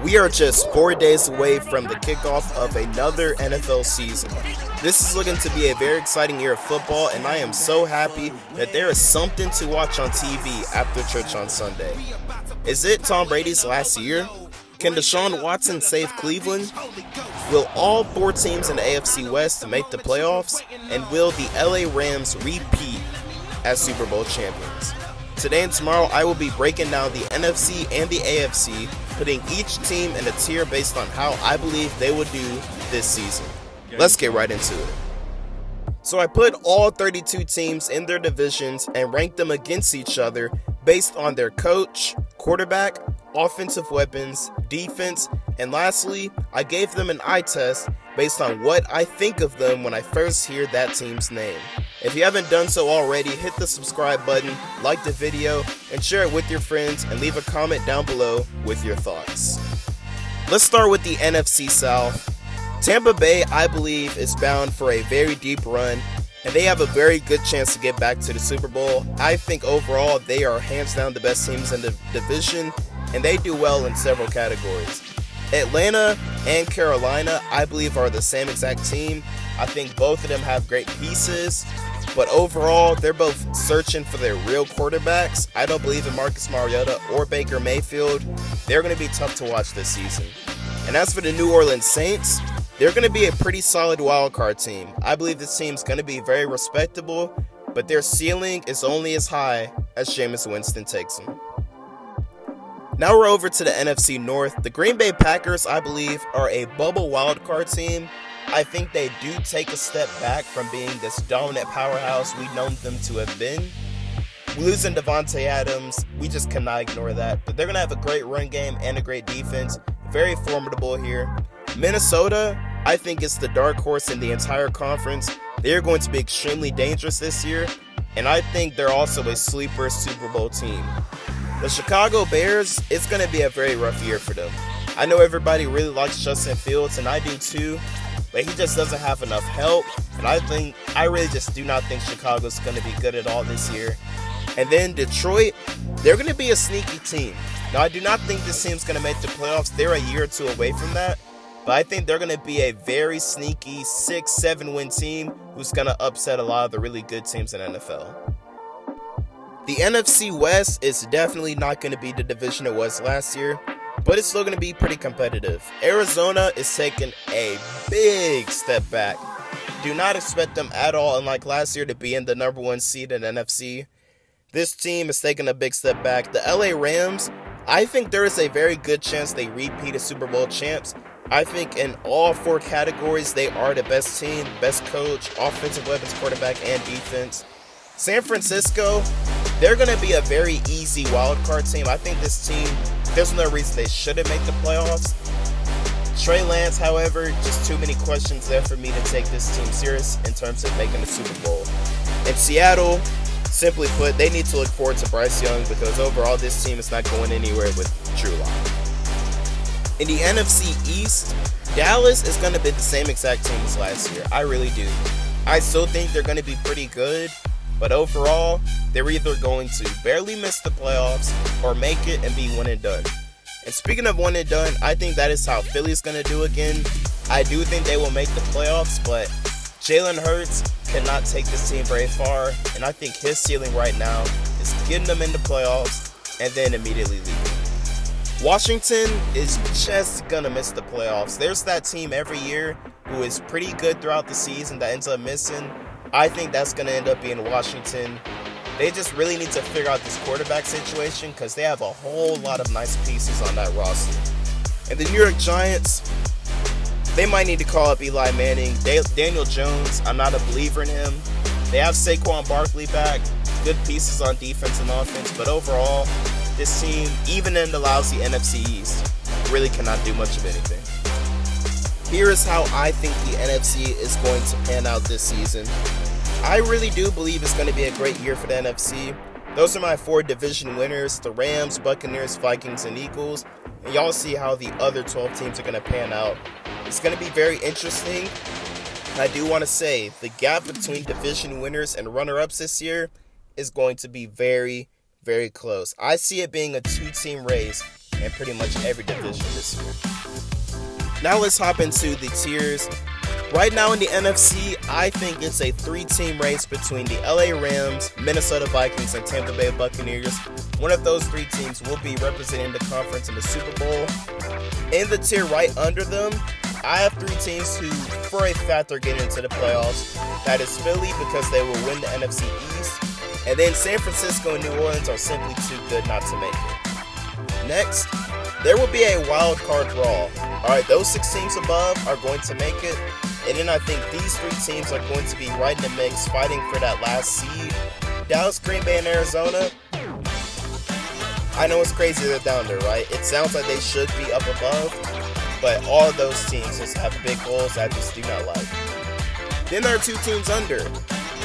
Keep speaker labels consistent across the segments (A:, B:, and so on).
A: We are just 4 days away from the kickoff of another NFL season. This is looking to be a very exciting year of football, and I am so happy that there is something to watch on TV after church on Sunday. Is it Tom Brady's last year? Can Deshaun Watson save Cleveland? Will all 4 teams in the AFC West make the playoffs? And will the LA Rams repeat as Super Bowl champions? Today and tomorrow, I will be breaking down the NFC and the AFC, putting each team in a tier based on how I believe they will do this season. Let's get right into it. So I put all 32 teams in their divisions and ranked them against each other based on their coach, quarterback, offensive weapons, defense, and lastly, I gave them an eye test based on what I think of them when I first hear that team's name. If you haven't done so already, hit the subscribe button, like the video, and share it with your friends, and leave a comment down below with your thoughts. Let's start with the NFC South. Tampa Bay, I believe, is bound for a very deep run, and they have a very good chance to get back to the Super Bowl. I think overall they are hands down the best teams in the division, and they do well in several categories. Atlanta and Carolina, I believe, are the same exact team. I think both of them have great pieces, but overall, they're both searching for their real quarterbacks. I don't believe in Marcus Mariota or Baker Mayfield. They're going to be tough to watch this season. And as for the New Orleans Saints, they're going to be a pretty solid wildcard team. I believe this team's going to be very respectable, but their ceiling is only as high as Jameis Winston takes them. Now we're over to the NFC North. The Green Bay Packers, I believe, are a bubble wildcard team. I think they do take a step back from being this dominant powerhouse we've known them to have been. Losing Devontae Adams, we just cannot ignore that. But they're going to have a great run game and a great defense. Very formidable here. Minnesota, I think, is the dark horse in the entire conference. They're going to be extremely dangerous this year. And I think they're also a sleeper Super Bowl team. The Chicago Bears, it's going to be a very rough year for them. I know everybody really likes Justin Fields, and I do too, but he just doesn't have enough help, and I really just do not think Chicago's going to be good at all this year. And then Detroit, they're going to be a sneaky team. Now, I do not think this team's going to make the playoffs. They're a year or two away from that, but I think they're going to be a very sneaky 6-7 win team who's going to upset a lot of the really good teams in the NFL. The NFC West is definitely not going to be the division it was last year, but it's still going to be pretty competitive. Arizona is taking a big step back. Do not expect them at all, unlike last year, to be in the number 1 seed in NFC. This team is taking a big step back. The LA Rams, I think there is a very good chance they repeat as Super Bowl champs. I think in all 4 categories, they are the best team, best coach, offensive weapons, quarterback, and defense. San Francisco, they're going to be a very easy wildcard team. I think this team, there's no reason they shouldn't make the playoffs. Trey Lance, however, just too many questions there for me to take this team serious in terms of making the Super Bowl. In Seattle, simply put, they need to look forward to Bryce Young because overall this team is not going anywhere with Drew Lock. In the NFC East, Dallas is going to be the same exact team as last year. I really do. I still think they're going to be pretty good. But overall, they're either going to barely miss the playoffs or make it and be one and done. And speaking of one and done, I think that is how Philly's going to do again. I do think they will make the playoffs, but Jalen Hurts cannot take this team very far. And I think his ceiling right now is getting them into playoffs and then immediately leaving. Washington is just going to miss the playoffs. There's that team every year who is pretty good throughout the season that ends up missing. I think that's going to end up being Washington. They just really need to figure out this quarterback situation because they have a whole lot of nice pieces on that roster. And the New York Giants, they might need to call up Eli Manning. Daniel Jones, I'm not a believer in him. They have Saquon Barkley back, good pieces on defense and offense, but overall, this team, even in the lousy NFC East, really cannot do much of anything. Here is how I think the NFC is going to pan out this season. I really do believe it's going to be a great year for the NFC. Those are my 4 division winners, the Rams, Buccaneers, Vikings, and Eagles. And y'all see how the other 12 teams are going to pan out. It's going to be very interesting. And I do want to say the gap between division winners and runner-ups this year is going to be very, very close. I see it being a 2-team race in pretty much every division this year. Now let's hop into the tiers. Right now in the NFC, I think it's a 3-team race between the LA Rams, Minnesota Vikings, and Tampa Bay Buccaneers. One of those 3 teams will be representing the conference in the Super Bowl. In the tier right under them, I have 3 teams who, for a fact, are getting into the playoffs. That is Philly, because they will win the NFC East. And then San Francisco and New Orleans are simply too good not to make it. Next, there will be a wild card brawl. Alright, those 6 teams above are going to make it. And then I think these 3 teams are going to be right in the mix, fighting for that last seed. Dallas, Green Bay, and Arizona. I know it's crazy they're down there, right? It sounds like they should be up above, but all of those teams just have big holes I just do not like. Then there are 2 teams under.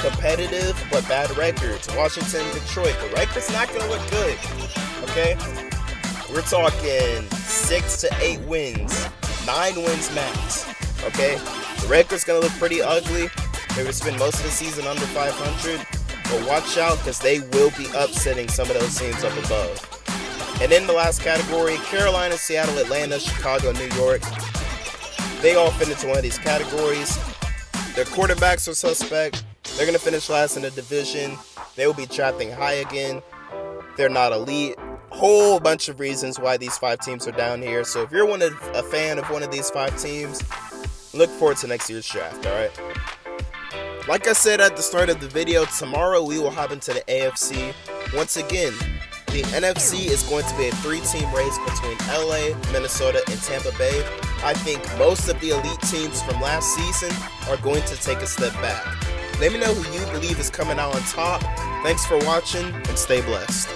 A: Competitive but bad records. Washington, Detroit. The record's not going to look good, okay? We're talking 6 to 8 wins, 9 wins max, okay? The record's going to look pretty ugly. They will spend most of the season under 500, but watch out because they will be upsetting some of those teams up above. And in the last category, Carolina, Seattle, Atlanta, Chicago, New York. They all fit into one of these categories. Their quarterbacks are suspect. They're going to finish last in the division. They will be drafting high again. They're not elite. Whole bunch of reasons why these 5 teams are down here. So if you're a fan of one of these 5 teams, look forward to next year's draft, alright? Like I said at the start of the video, tomorrow we will hop into the AFC. Once again, the NFC is going to be a 3-team race between LA, Minnesota, and Tampa Bay. I think most of the elite teams from last season are going to take a step back. Let me know who you believe is coming out on top. Thanks for watching, and stay blessed.